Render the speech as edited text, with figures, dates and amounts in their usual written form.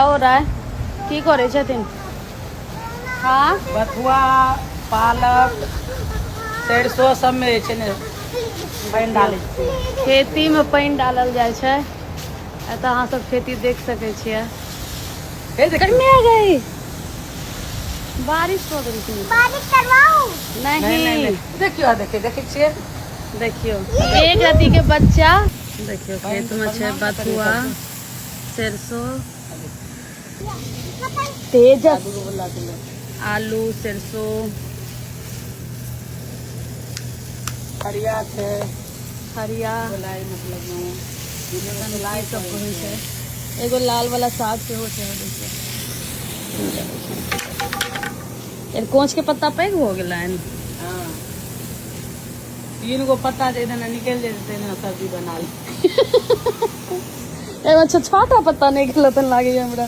हो रहा है की करे छथिन? हाँ बथुआ पालक सरसों सब में जे छै ने पानि डालै छियै। खेती में पानी डालल जाय छै। एतऽ अहाँ सब खेती देख सकै छियै। हे देखियौ। कन्ने आ गई बारिश हो गई थी। बारिश करवाऊं? नहीं, नहीं देखियो देखे छियै। देखियो एक रति के बच्चा देखियो खेत में छै बथुआ सरसों तेजस आलू सरसों खड़िया छै हरिया गोलाई मतलब गोलाई सब कहै छै। एगो लाल वाला साग सेहो छै देखियो। कोंच के पत्ता पैघ हो गेलन। हाँ 3 गो पत्ता जे इधर निकल जेतै ना सब्जी बना ली। एगो छोटा पत्ता नहीं गेल त लागे हमरा।